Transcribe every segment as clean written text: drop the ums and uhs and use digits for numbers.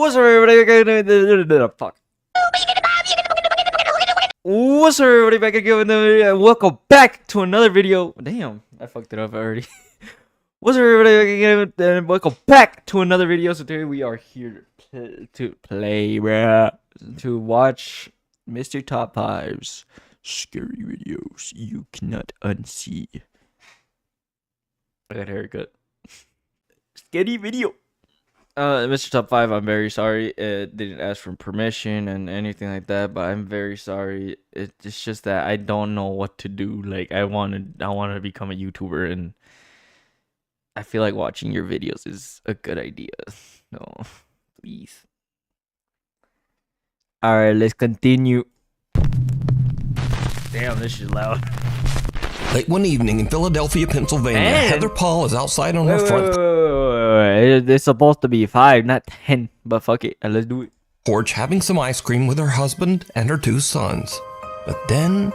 What's up, everybody? Fuck. What's up, everybody? Back again. Welcome back to another video. Damn, I fucked it up already. What's up, everybody? Again, welcome back to another video. So today we are here to play, bruh, to watch Mr. Top 5's scary videos you cannot unsee. I got a haircut. Scary video. Mr. Top 5, I'm very sorry. It didn't ask for permission and anything like that, but I'm very sorry. It's just that I don't know what to do. Like, I wanted to become a YouTuber, and I feel like watching your videos is a good idea. No, please. Alright, let's continue. Damn, this is loud. Late one evening in Philadelphia, Pennsylvania, Heather Paul is outside on her front It's supposed to be 5, not 10. But fuck it, let's do it. porch having some ice cream with her husband and her 2 sons. But then,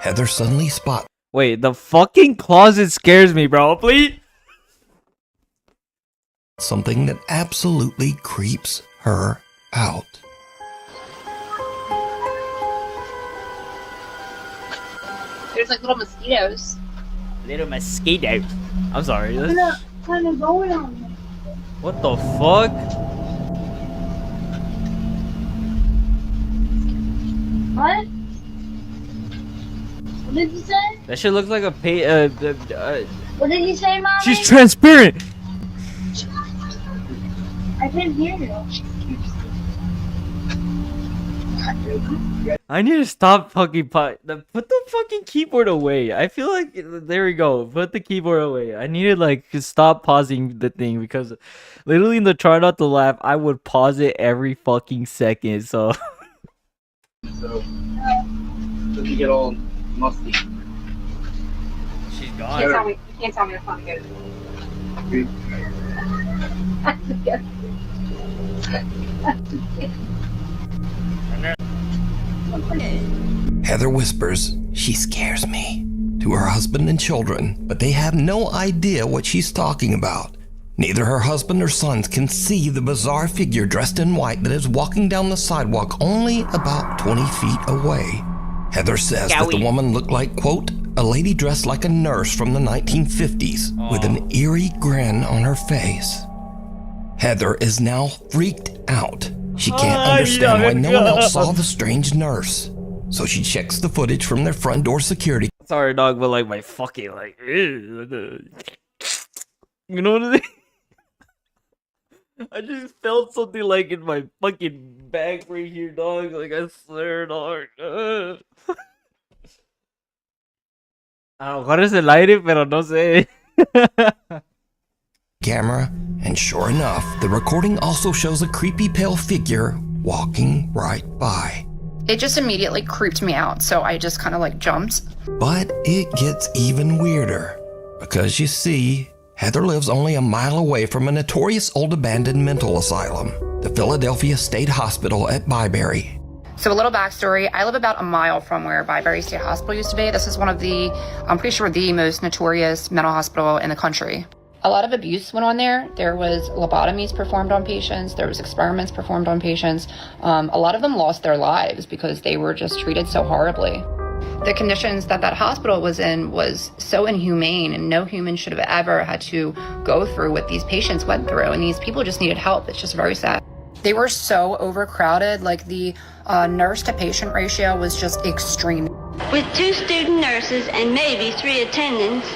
Heather suddenly spots Wait, the fucking closet scares me, bro. Please. something that absolutely creeps her out. There's like little mosquitoes. Little mosquito. I'm sorry. What's kind of going on? What the fuck? What? What did you say? That shit looks like a What did you say, Mom? She's transparent. I can't hear you. I need to stop fucking put the fucking keyboard away. I feel like there we go. Put the keyboard away. I need to like stop pausing the thing because literally in the try not to laugh, I would pause it every fucking second. So So you get all musty. she's You gone. can't tell me it's not good. Heather whispers, "She scares me," to her husband and children, but they have no idea what she's talking about. Neither her husband or sons can see the bizarre figure dressed in white that is walking down the sidewalk only about 20 feet away. Heather says that the woman looked like, quote, a lady dressed like a nurse from the 1950s with an eerie grin on her face. Heather is now freaked out. She can't understand why no one else saw the strange nurse. So she checks the footage from their front door security. Sorry, dog, but like my fucking like, you know what I mean? I just felt something like in my fucking bag right here, dog. Like I swear, dog. A lo mejor es el aire, pero no sé. Camera, and sure enough, the recording also shows a creepy pale figure walking right by. It just immediately creeped me out, so I just kind of like jumped. But it gets even weirder, because you see, Heather lives only a mile away from a notorious old abandoned mental asylum, the Philadelphia State Hospital at Byberry. So a little backstory, I live about a mile from where Byberry State Hospital used to be. This is one of the, I'm pretty sure the most notorious mental hospital in the country. A lot of abuse went on there. There was lobotomies performed on patients. There was experiments performed on patients. A lot of them lost their lives because they were just treated so horribly. The conditions that hospital was in was so inhumane, and no human should have ever had to go through what these patients went through. And these people just needed help. It's just very sad. They were so overcrowded. Like the nurse to patient ratio was just extreme. With 2 student nurses and maybe 3 attendants,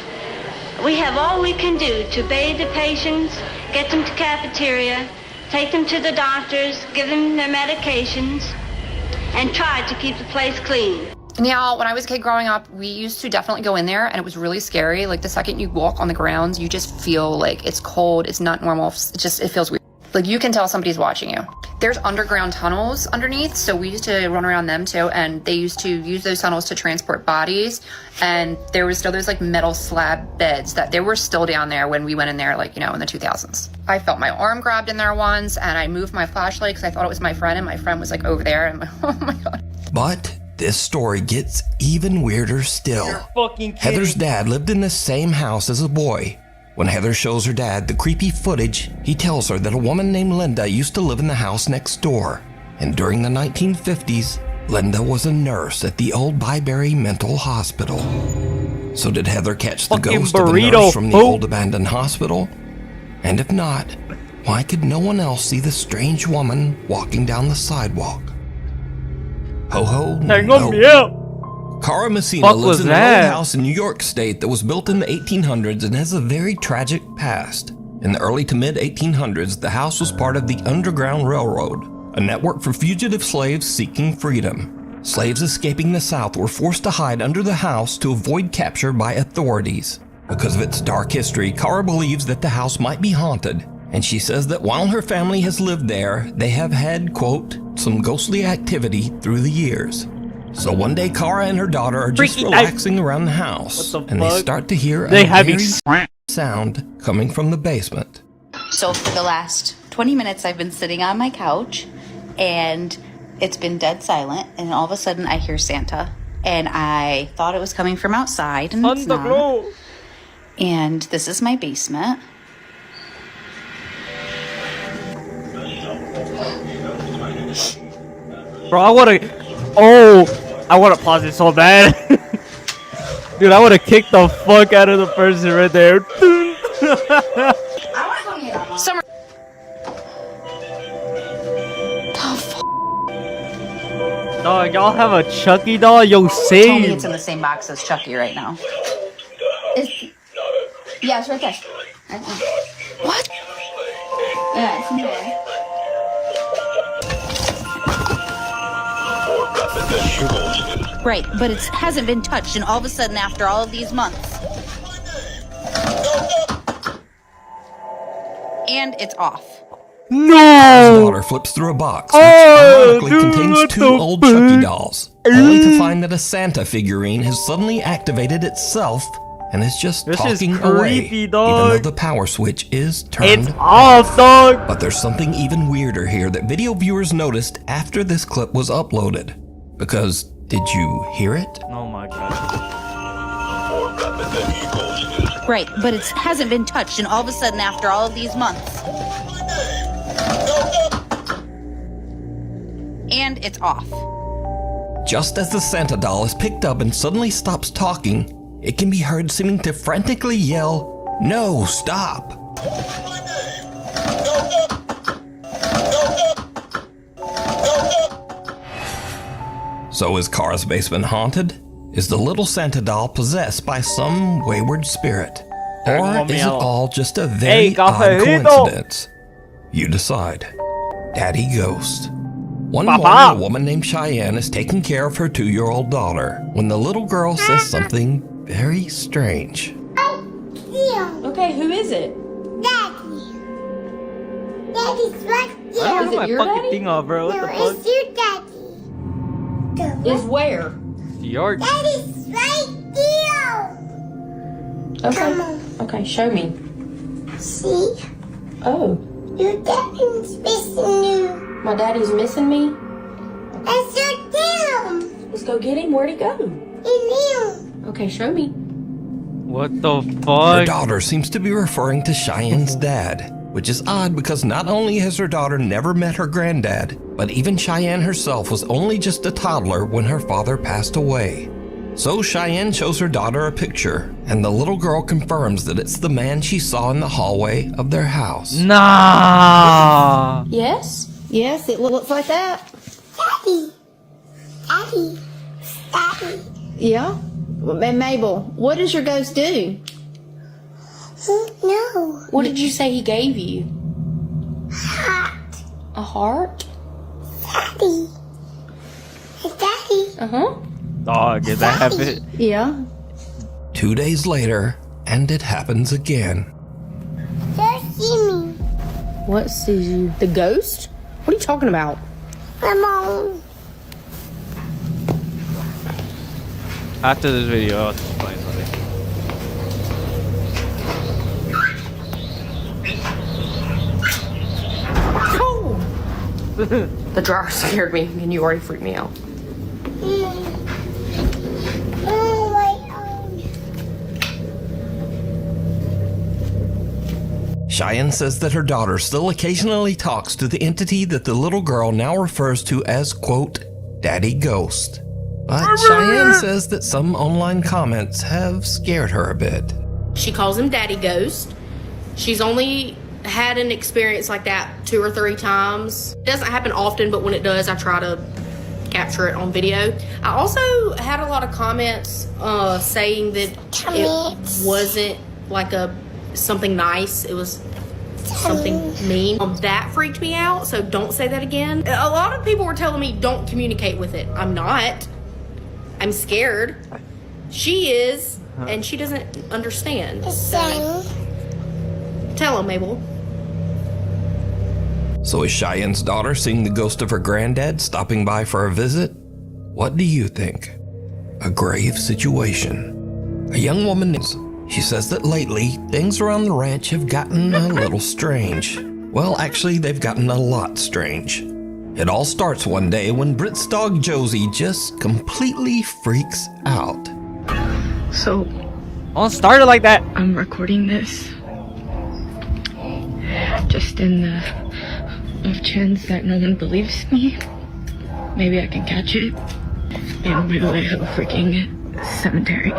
we have all we can do to bathe the patients, get them to cafeteria, take them to the doctors, give them their medications, and try to keep the place clean. Now, when I was a kid growing up, we used to definitely go in there, and it was really scary. Like the second you walk on the grounds, you just feel like it's cold, it's not normal, it feels weird. Like you can tell somebody's watching you. There's underground tunnels underneath, so we used to run around them too, and they used to use those tunnels to transport bodies, and there was still those like metal slab beds that they were still down there when we went in there, like, you know, in the 2000s. I felt my arm grabbed in there once, and I moved my flashlight because I thought it was my friend, and my friend was like over there, and I'm like, oh my God. But this story gets even weirder still. Fucking kidding. Heather's dad lived in the same house as a boy. When Heather shows her dad the creepy footage, he tells her that a woman named Linda used to live in the house next door. And during the 1950s, Linda was a nurse at the old Byberry Mental Hospital. So did Heather catch the Fucking ghost of a burrito, nurse from the fool. old abandoned hospital? And if not, why could no one else see the strange woman walking down the sidewalk? Ho ho, Tengo no. miedo. Cara Messina Fuck lives was in an that? old house in New York State that was built in the 1800s and has a very tragic past. In the early to mid 1800s, the house was part of the Underground Railroad, a network for fugitive slaves seeking freedom. Slaves escaping the South were forced to hide under the house to avoid capture by authorities. Because of its dark history, Cara believes that the house might be haunted, and she says that while her family has lived there, they have had, quote, some ghostly activity through the years. So one day, Cara and her daughter are just Freaky relaxing around the house, What the and they fuck? start to hear They a having very sound coming from the basement. So for the last 20 minutes, I've been sitting on my couch, and it's been dead silent, and all of a sudden I hear Santa, and I thought it was coming from outside, and it's not. And this is my basement. Bro, I wanna pause it so bad. Dude, I wanna kick the fuck out of the person right there. Summer. Dog, y'all have a Chucky doll? Yo, Tell me save. it's in the same box as Chucky right now. Yeah, it's right there. What? Yeah, it's in there. Right, but it hasn't been touched, and all of a sudden, after all of these months. And it's off. His No! daughter flips through a box, which Oh, ironically dude, contains what two the old fuck? Chucky dolls, only to find that a Santa figurine has suddenly activated itself and is just This is talking away, creepy, even though dog. the power switch is turned It's off, dog! But there's something even weirder here that video viewers noticed after this clip was uploaded. Because, did you hear it? Oh my god. Right, but it hasn't been touched, and all of a sudden, after all of these months. And it's off. Just as the Santa doll is picked up and suddenly stops talking, it can be heard seeming to frantically yell, "No, stop!" So is Cara's basement haunted? Is the little Santa doll possessed by some wayward spirit? Or is it all just a very Hey, odd cafecito. coincidence? You decide. Daddy Ghost. One Papa. morning, a woman named Cheyenne is taking care of her 2-year-old daughter when the little girl says something very strange. Okay, who is it? Daddy. Daddy's right I there. don't Is know it my your fucking daddy? thing off, bro. What No, the fuck? it's your daddy. Is where? Your Daddy's right there. Okay. Okay, show me. See? Oh, Your daddy's missing you. my daddy's missing me? That's your him. Let's go get him. Where'd he go? In him. Okay, show me. what the Her fuck? daughter seems to be referring to Cheyenne's dad, which is odd because not only has her daughter never met her granddad, but even Cheyenne herself was only just a toddler when her father passed away. So Cheyenne shows her daughter a picture, and the little girl confirms that it's the man she saw in the hallway of their house. Nah. Yes? Yes, it looks like that. Daddy. Daddy. Daddy. Yeah. And Mabel, what does your ghost do? No. What did you say he gave you? Hot. A heart? Daddy. Daddy. Uh-huh. Dog, did that happen? Yeah. 2 days later, and it happens again. Just see me. What sees you? The ghost? What are you talking about? Come on. After this video, I'll explain something. The drawer scared me, and you already freaked me out. Oh my Cheyenne says that her daughter still occasionally talks to the entity that the little girl now refers to as, quote, Daddy Ghost. But Cheyenne says that some online comments have scared her a bit. She calls him Daddy Ghost. She's only had an experience like that 2 or 3 times. It doesn't happen often, but when it does, I try to capture it on video. I also had a lot of comments saying that it wasn't like something nice. It was something mean. That freaked me out, so don't say that again. A lot of people were telling me don't communicate with it. I'm not. I'm scared. She is, and she doesn't understand. So, tell him, Mabel. So is Cheyenne's daughter seeing the ghost of her granddad stopping by for a visit? What do you think? A grave situation. A young woman knows. She says that lately, things around the ranch have gotten a little strange. Well, actually, they've gotten a lot strange. It all starts one day when Britt's dog Josie just completely freaks out. So, Don't start it like that. I'm recording this just in the off chance that no one believes me. Maybe I can catch it. And by the way, I have a freaking cemetery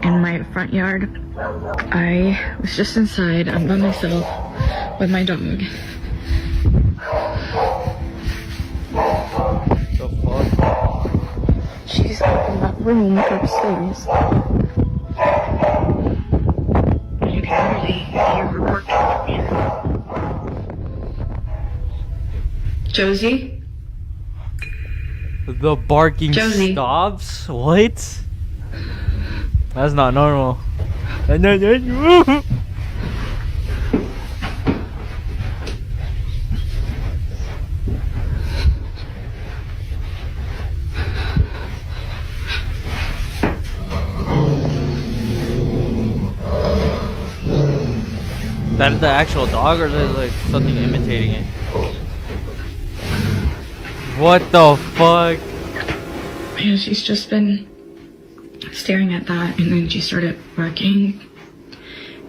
in my front yard. I was just inside. I'm by myself with my dog. The fuck? She's up in that room upstairs. You can literally hear her barking from here. Josie? The barking Josie. stops? What? That's not normal. That is the actual dog, or is it like something imitating it? What the fuck? Yeah, she's just been staring at that, and then she started barking,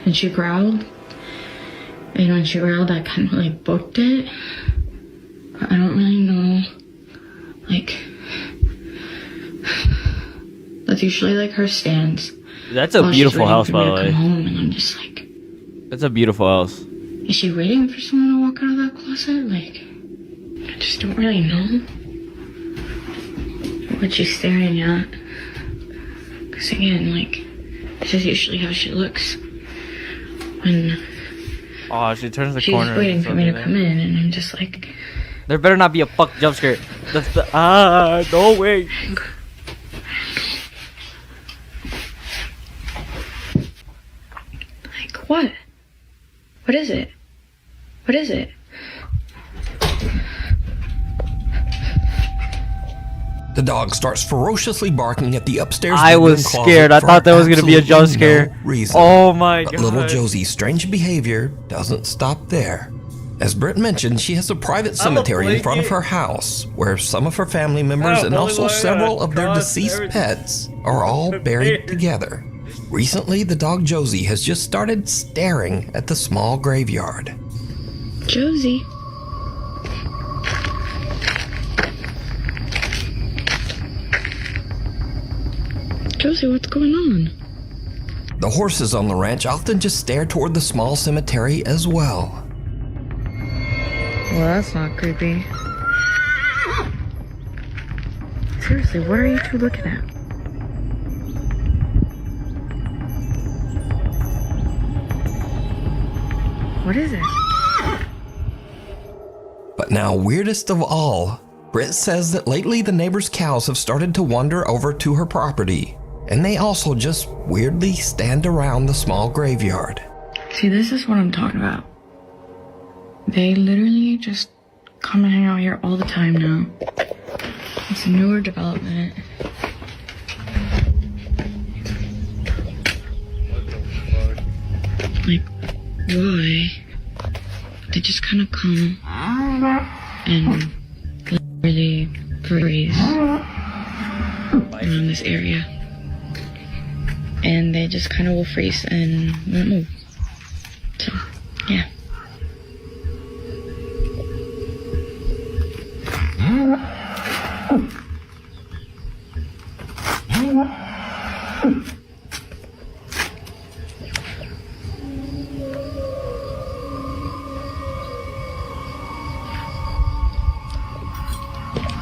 and she growled. And when she growled, I kind of like booked it. But I don't really know, like, that's usually like her stance. That's a beautiful house, by the way. Come home, and I'm just like, That's a beautiful house. is she waiting for someone to walk out of that closet? Like, I just don't really know what she's staring at. Because again, like, this is usually how she looks when Oh, she turns the she's corner. waiting for me to come in, and I'm just like, There better not be a fuck jump scare. No way. like, what? What is it? What is it? The dog starts ferociously barking at the upstairs I was bedroom scared. I closet thought for that was gonna be a jump absolutely scare. no reason. Oh my But god. little Josie's strange behavior doesn't stop there. As Britt mentioned, she has a private cemetery in front of her house where some of her family members and also several of their deceased pets are all buried together. Recently, the dog Josie has just started staring at the small graveyard. Josie? Josie, what's going on? The horses on the ranch often just stare toward the small cemetery as well. Well, that's not creepy. Seriously, what are you two looking at? What is it? But now, weirdest of all, Britt says that lately the neighbors' cows have started to wander over to her property, and they also just weirdly stand around the small graveyard. See, this is what I'm talking about. They literally just come and hang out here all the time now. It's a newer development. Like, why? They just kind of come and literally breathe around this area. And they just kind of will freeze and won't move. So, yeah.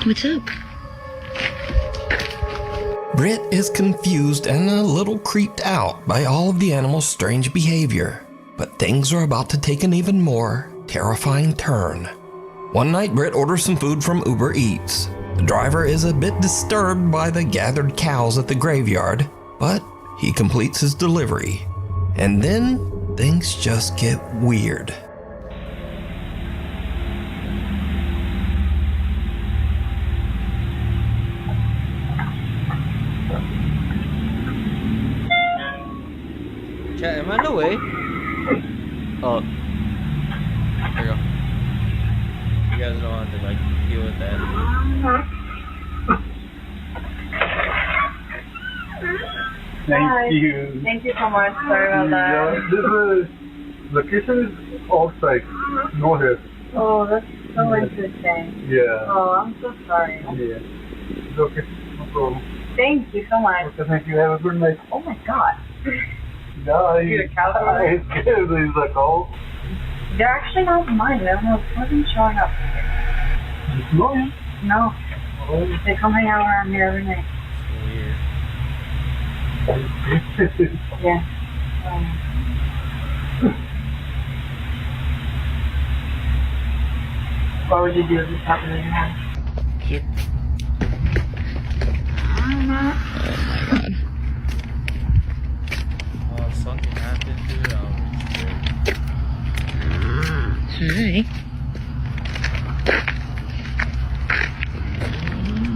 What's up? Britt is confused and a little creeped out by all of the animals' strange behavior. But things are about to take an even more terrifying turn. One night, Britt orders some food from Uber Eats. The driver is a bit disturbed by the gathered cows at the graveyard, but he completes his delivery. And then things just get weird. Chat, am I in the way? Oh. There you go. You guys don't have to like deal with that. Thank you. Thank you so much. Sorry about that. This location is outside, no here. Oh, that's so interesting. Yeah. Oh, I'm so sorry. Yeah. It's okay, no problem. Thank you so much. Okay, thank you. Have a good night. Oh my God. Yeah, You're a cowboy? I'm scared. He's like, oh. They're actually not mine. They're not showing up. No, yeah. No. Oh. They come hang out around here every night. Weird. Yeah. What would you do if this happened in your house? Yep. Oh my god. Oh, something happened, dude. Hi.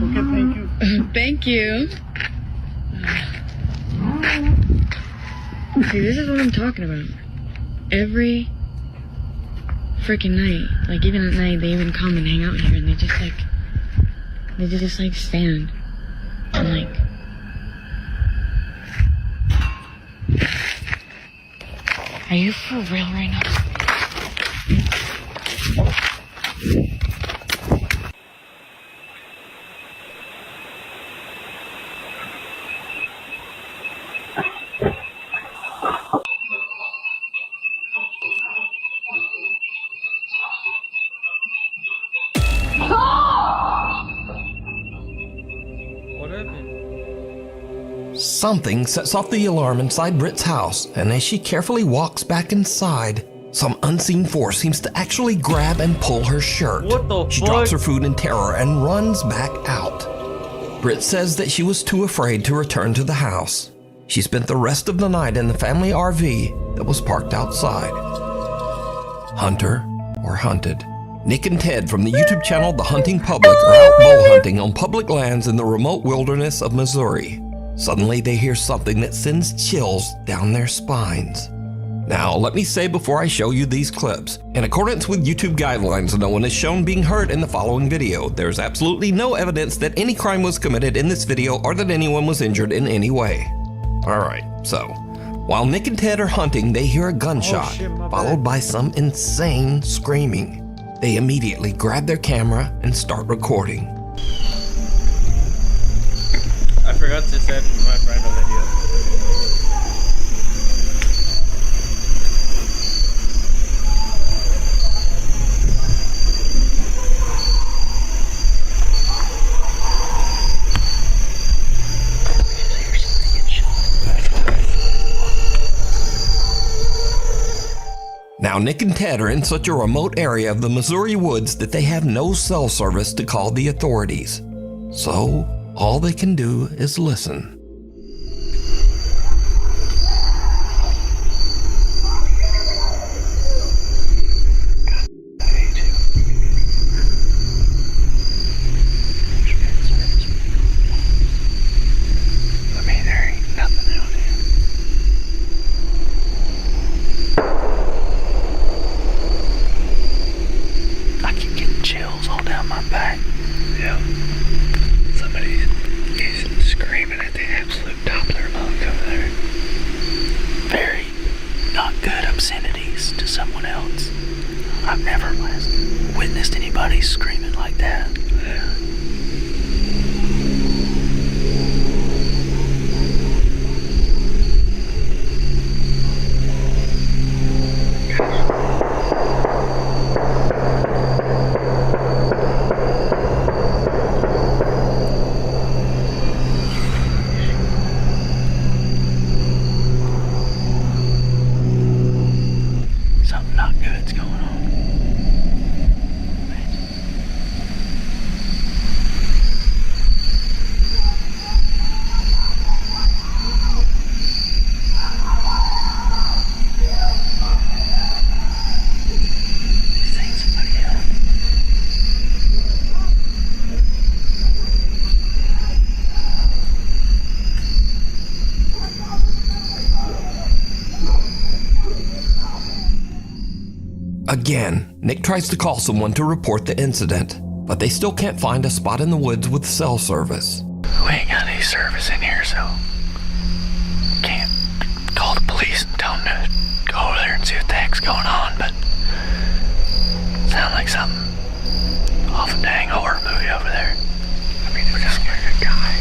Okay, thank you. Thank you. See, this is what I'm talking about. Every freaking night, like even at night, they even come and hang out here, and they just like stand and like. Are you for real right now? What happened? Something sets off the alarm inside Britt's house, and as she carefully walks back inside, some unseen force seems to actually grab and pull her shirt. What the She fuck? drops her food in terror and runs back out. Britt says that she was too afraid to return to the house. She spent the rest of the night in the family RV that was parked outside. Hunter or hunted. Nick and Ted from the YouTube channel The Hunting Public are out bow hunting on public lands in the remote wilderness of Missouri. Suddenly they hear something that sends chills down their spines. Now, let me say before I show you these clips, in accordance with YouTube guidelines, no one is shown being hurt in the following video. There's absolutely no evidence that any crime was committed in this video or that anyone was injured in any way. Alright, so, while Nick and Ted are hunting, they hear a gunshot, followed by some insane screaming. They immediately grab their camera and start recording. I forgot to send my friend a video. Now, Nick and Ted are in such a remote area of the Missouri woods that they have no cell service to call the authorities. So, all they can do is listen. Chills all down my back. Yeah. Somebody is screaming at the Again, Nick tries to call someone to report the incident, but they still can't find a spot in the woods with cell service. We ain't got any service in here, so can't call the police and tell them to go over there and see what the heck's going on, but sound like something off a dang horror movie over there. I mean, we're just like a guy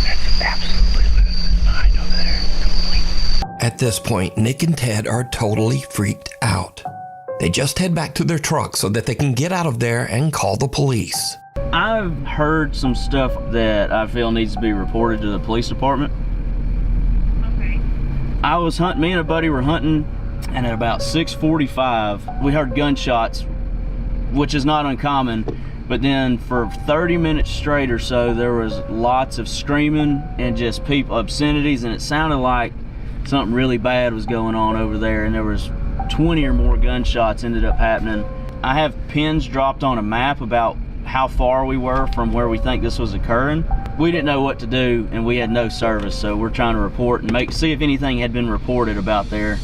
that's absolutely losing his mind over there. Totally. At this point, Nick and Ted are totally freaked out. They just head back to their truck so that they can get out of there and call the police. I've heard some stuff that I feel needs to be reported to the police department. Okay. I was hunting, me and a buddy were hunting, and at about 6:45, we heard gunshots, which is not uncommon, but then for 30 minutes straight or so, there was lots of screaming and just people, obscenities, and it sounded like something really bad was going on over there, and there was 20 or more gunshots ended up happening. I have pins dropped on a map about how far we were from where we think this was occurring. We didn't know what to do, and we had no service, so we're trying to report and see if anything had been reported about there.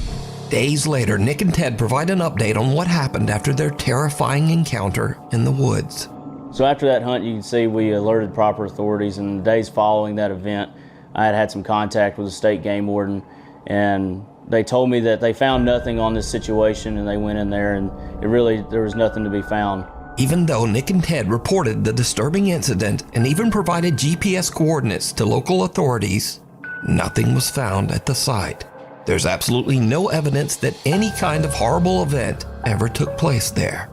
Days later, Nick and Ted provide an update on what happened after their terrifying encounter in the woods. So after that hunt, you can see we alerted proper authorities, and the days following that event, I had some contact with the state game warden, and they told me that they found nothing on this situation, and they went in there, and there was nothing to be found. Even though Nick and Ted reported the disturbing incident and even provided GPS coordinates to local authorities, nothing was found at the site. There's absolutely no evidence that any kind of horrible event ever took place there.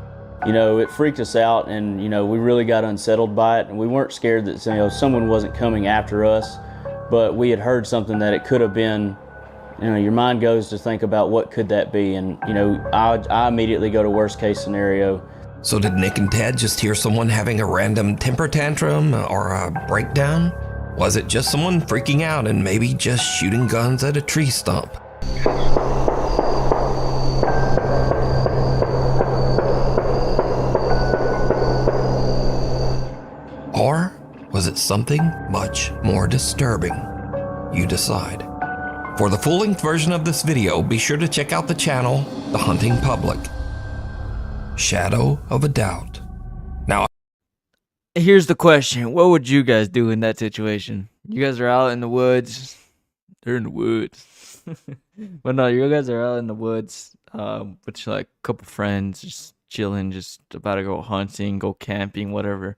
You know, it freaked us out, and you know, we really got unsettled by it, and we weren't scared that someone wasn't coming after us, but we had heard something that it could have been. You know, your mind goes to think about what could that be, and you know, I immediately go to worst case scenario. So did Nick and Ted just hear someone having a random temper tantrum or a breakdown? Was it just someone freaking out and maybe just shooting guns at a tree stump? Or was it something much more disturbing? You decide. For the full-length version of this video, be sure to check out the channel, The Hunting Public. Shadow of a Doubt. Now, here's the question. What would you guys do in that situation? You guys are out in the woods. They're in the woods. But no, you guys are out in the woods with like a couple friends, just chilling, just about to go hunting, go camping, whatever.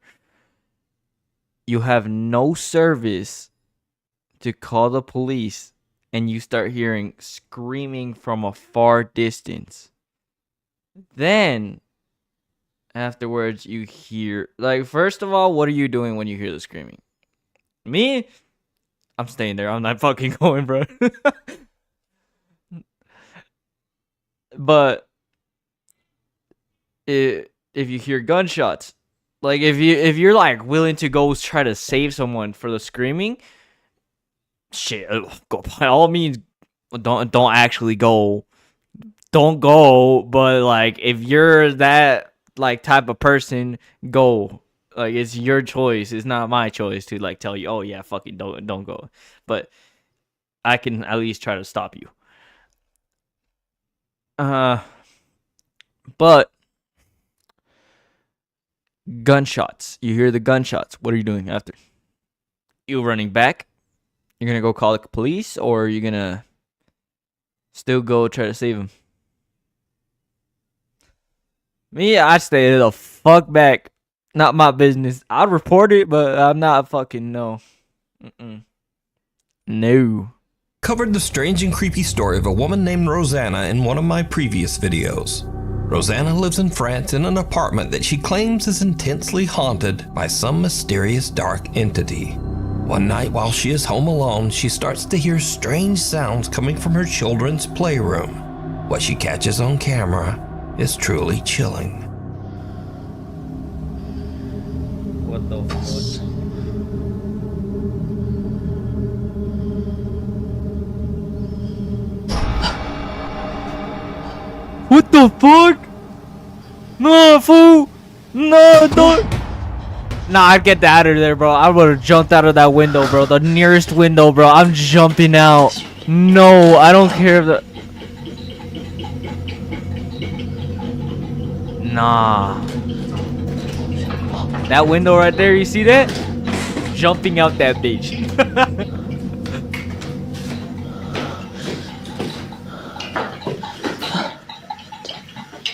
You have no service to call the police, and you start hearing screaming from a far distance. Then afterwards you hear, like, first of all, what are you doing when you hear the screaming? Me, I'm staying there. I'm not fucking going, bro. But if you hear gunshots, like if you're like willing to go try to save someone for the screaming, shit, go by all means. Don't actually go. Don't go. But like, if you're that like type of person, go. Like, it's your choice. It's not my choice to like tell you, oh yeah, fucking don't go. But I can at least try to stop you. But gunshots. You hear the gunshots. What are you doing after? You running back? You're gonna go call the police, or are you gonna still go try to save him? Me, I'd stay the fuck back. Not my business. I'd report it, but I'm not fucking no. No. Covered the strange and creepy story of a woman named Rosanna in one of my previous videos. Rosanna lives in France in an apartment that she claims is intensely haunted by some mysterious dark entity. One night while she is home alone, she starts to hear strange sounds coming from her children's playroom. What she catches on camera is truly chilling. What the fuck? What the fuck? No, fool! No, don't! Nah, I'd get out of there, bro. I would've jumped out of that window, bro. The nearest window, bro. I'm jumping out. No, I don't care if the... Nah. That window right there, you see that? Jumping out that bitch.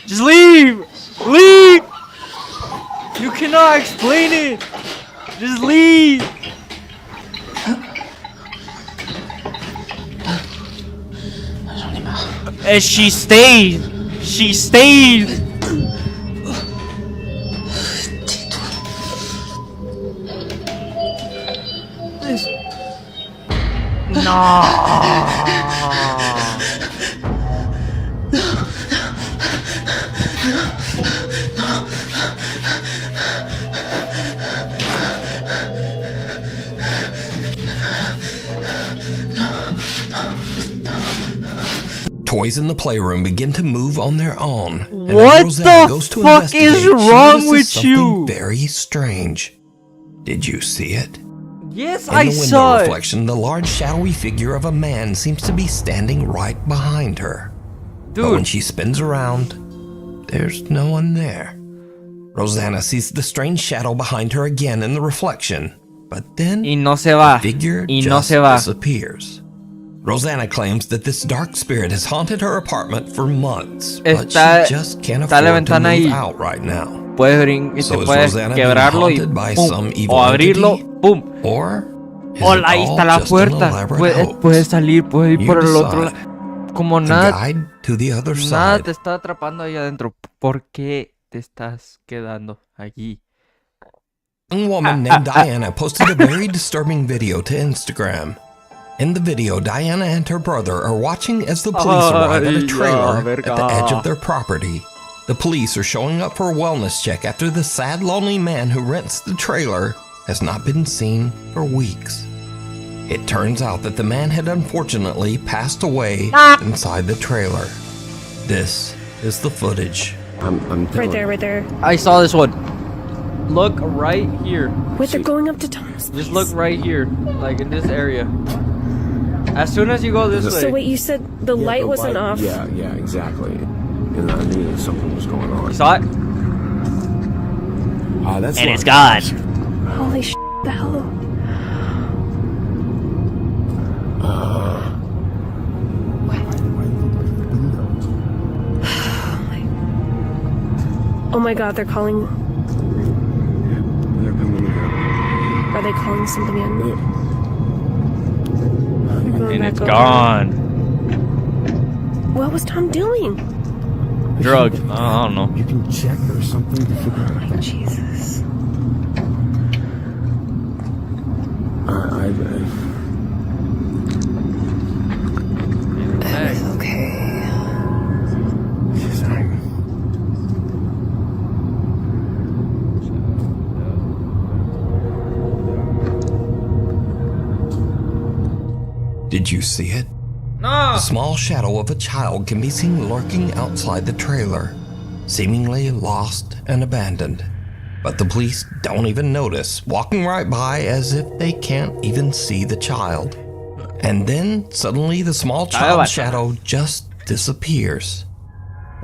Just leave! Leave! You cannot explain it! Just leave! And she stayed! She stayed! No. Toys in the playroom begin to move on their own. And What Rosanna the goes to fuck investigate, is she wrong notices with something you? very strange. Did you see it? Yes, In I the saw window it. reflection, the large shadowy figure of a man seems to be standing right behind her. But when Dude, she spins around, there's no one there. Rosanna sees the strange shadow behind her again in the reflection, but then y no se va. the figure Y no just se va. disappears. Rosanna claims that this dark spirit has haunted her apartment for months, but Está- she just can't está la afford to ventana move ahí. out right now. Puedes So is puedes Rosanna being quebrarlo y haunted by pum, some evil o abrirlo, entity? pum. Or is Hola, it ahí all está la just an puerta. elaborate Puedes hoax? salir, puedes ir You por el otro decide. lado. Como A nada, guide to the other nada side. te está atrapando ahí adentro. ¿Por qué te estás quedando allí? A woman named Diana posted a very disturbing video to Instagram. In the video, Diana and her brother are watching as the police arrive at a trailer at the edge of their property. The police are showing up for a wellness check after the sad, lonely man who rents the trailer has not been seen for weeks. It turns out that the man had unfortunately passed away inside the trailer. This is the footage. Right there, right there. I saw this one. Look right here. Wait, they're going up to Tom's. Just look right here, like in this area. As soon as you go this way. So wait, you said the light wasn't off? Yeah, exactly. And I knew that something was going on. You saw it? That's and it's gone. Holy sh**, the hell? Oh my god, they're calling. They're coming in. Are they calling somebody in? And it's gone. What was Tom doing? Drugs. I don't know. You can check or something to figure out. Jesus. Okay. Did you see it? No. The small shadow of a child can be seen lurking outside the trailer, seemingly lost and abandoned. But the police don't even notice, walking right by as if they can't even see the child. And then suddenly the small child's shadow just disappears.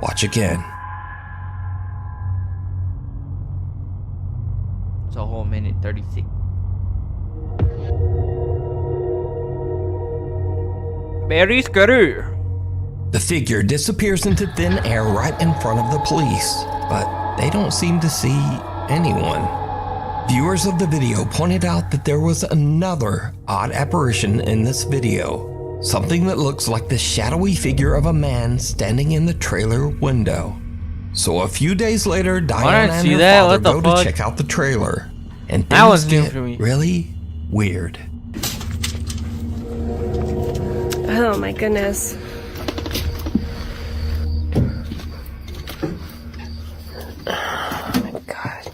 Watch again. It's a whole minute 36. Very scary. The figure disappears into thin air right in front of the police, but they don't seem to see anyone. Viewers of the video pointed out that there was another odd apparition in this video, something that looks like the shadowy figure of a man standing in the trailer window. So a few days later, Diana and her father go to check out the trailer, and things get really weird. Oh my goodness. Oh my god.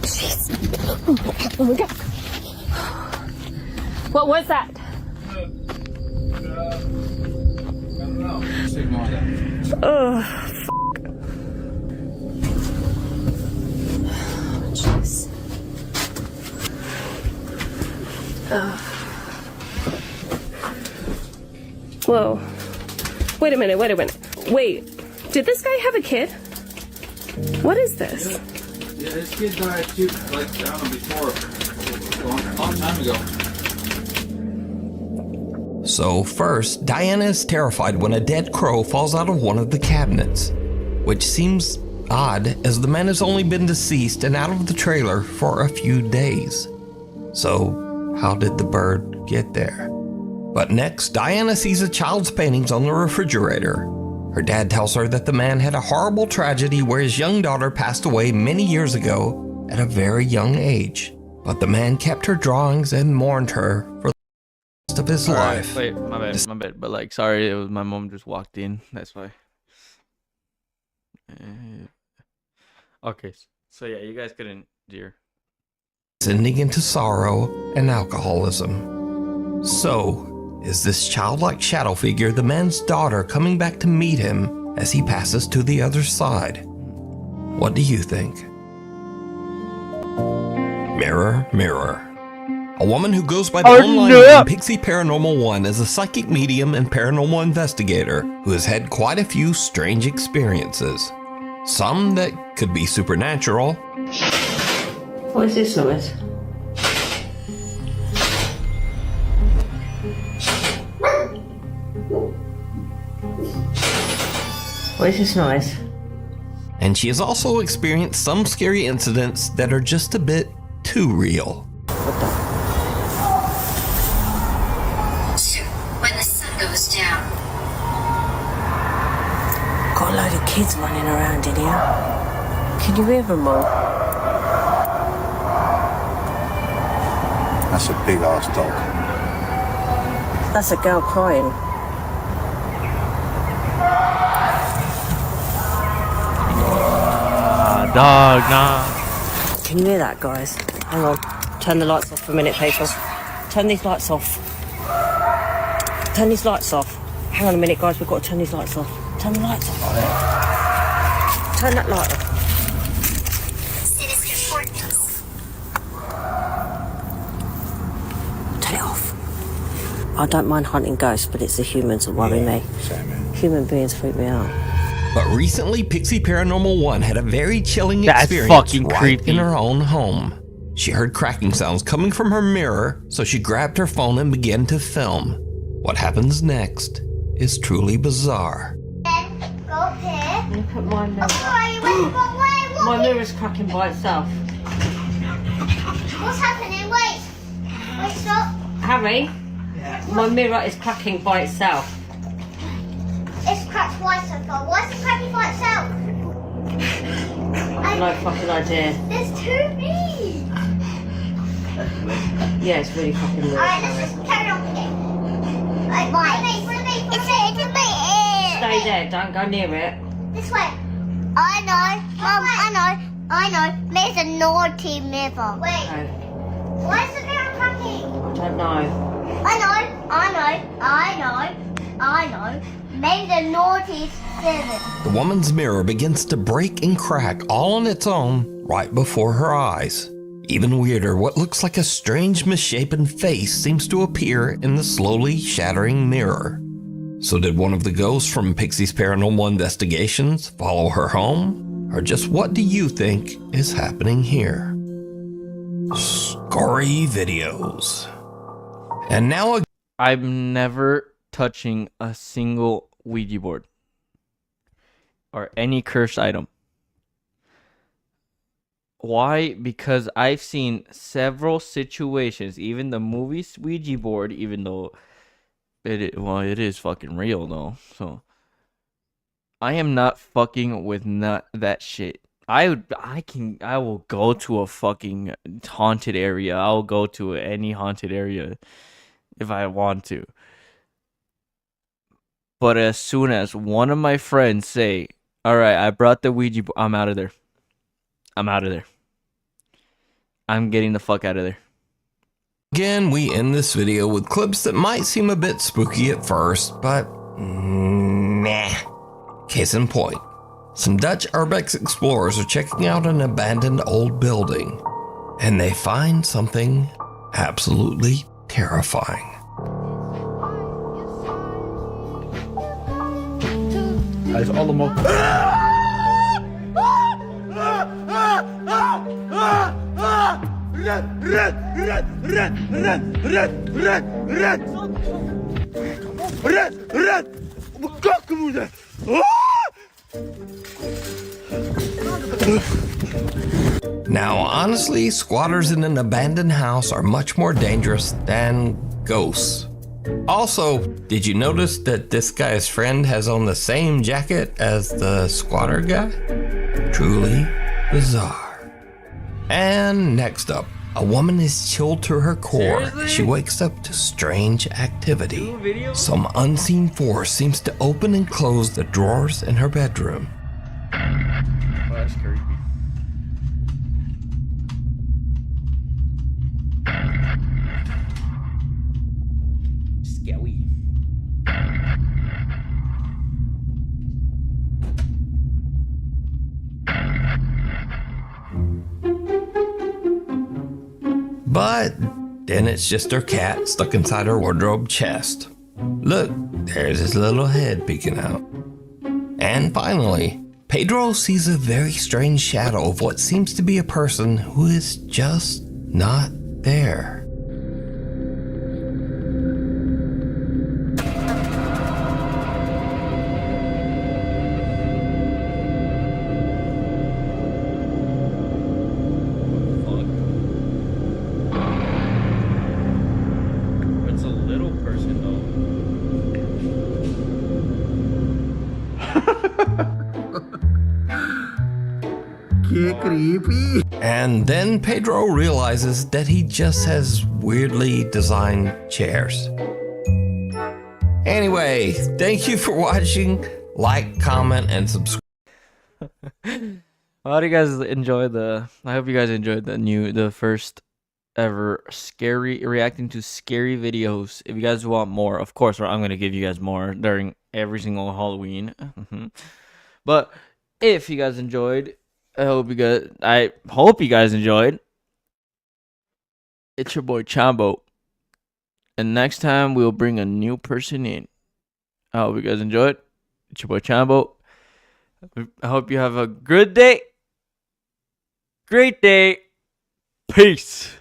Jeez. Oh my god. What was that? Oh, jeez. Whoa. Wait a minute. Wait, did this guy have a kid? What is this? Yeah, this kid died too, like, I don't know, before, a long time ago. So first, Diana is terrified when a dead crow falls out of one of the cabinets, which seems odd as the man has only been deceased and out of the trailer for a few days. So how did the bird get there? But next, Diana sees a child's paintings on the refrigerator. Her dad tells her that the man had a horrible tragedy where his young daughter passed away many years ago at a very young age. But the man kept her drawings and mourned her for the rest of his life. Wait, my bad. But like, sorry, it was my mom just walked in. That's why. Okay, so yeah, you guys couldn't hear. Descending into sorrow and alcoholism. So, is this childlike shadow figure the man's daughter coming back to meet him as he passes to the other side? What do you think? Mirror, mirror. A woman who goes by the online name Pixie Paranormal 1 is a psychic medium and paranormal investigator who has had quite a few strange experiences. Some that could be supernatural. What is this noise? What is this noise? And she has also experienced some scary incidents that are just a bit too real. When the sun goes down. Got a load of kids running around in here. Can you hear them all? That's a big ass dog. That's a girl crying. Dog, nah. Can you hear that, guys? Hang on. Turn the lights off for a minute, people. Turn these lights off. Turn these lights off. Hang on a minute, guys. We've got to turn these lights off. Turn the lights off. Turn that light off. Turn it off. I don't mind hunting ghosts, but it's the humans that worry me. Human beings freak me out. But recently, Pixie Paranormal 1 had a very chilling That's experience fucking right creepy. in her own home. She heard cracking sounds coming from her mirror, so she grabbed her phone and began to film. What happens next is truly bizarre. Go up here. Look at my mirror. What? My mirror's cracking by itself. What's happening? Wait, stop. Harry, my mirror is cracking by itself. It's cracked twice so far. Why is it cracking by itself? No fucking idea. There's too many. Yeah, it's really fucking weird. Alright, let's just carry on with it. Right. It's Stay there, don't go near it. This way. I know. Mum, I know. There's a naughty mirror. Wait. No, Why is the mirror cracking? I don't know. I know. Maybe the naughty seven. The woman's mirror begins to break and crack all on its own right before her eyes. Even weirder, what looks like a strange misshapen face seems to appear in the slowly shattering mirror. So did one of the ghosts from Pixie's Paranormal Investigations follow her home? Or just what do you think is happening here? Gory videos. And now I'm never touching a single Ouija board or any cursed item. Why? Because I've seen several situations, even the movie Ouija board, even though it is fucking real though. So I am not fucking with that shit. I will go to a fucking haunted area. I'll go to any haunted area if I want to. But as soon as one of my friends say, "All right, I brought the Ouija board," I'm out of there. I'm getting the fuck out of there. again, we end this video with clips that might seem a bit spooky at first, but nah. Case in point, some Dutch urbex explorers are checking out an abandoned old building, and they find something absolutely terrifying. Hij is allemaal... Red! Mijn kakkenmoeder! Now, honestly, squatters in an abandoned house are much more dangerous than ghosts. Also, did you notice that this guy's friend has on the same jacket as the squatter guy? Truly bizarre. And next up, a woman is chilled to her core as she wakes up to strange activity. Some unseen force seems to open and close the drawers in her bedroom. Oh, that's creepy. Scary. But then it's just her cat stuck inside her wardrobe chest. Look, there's his little head peeking out. And finally, Pedro sees a very strange shadow of what seems to be a person who is just not there. It's a little person though. Get creepy. And then Pedro realizes that he just has weirdly designed chairs. Anyway, thank you for watching. Like, comment, and subscribe. How do you guys enjoy I hope you guys enjoyed the first ever reacting to scary videos. If you guys want more, of course, I'm going to give you guys more during every single Halloween. But if you guys enjoyed, I hope you guys enjoyed. It's your boy Chambo. And next time we'll bring a new person in. I hope you guys enjoyed. It's your boy Chambo. I hope you have a good day. Great day. Peace.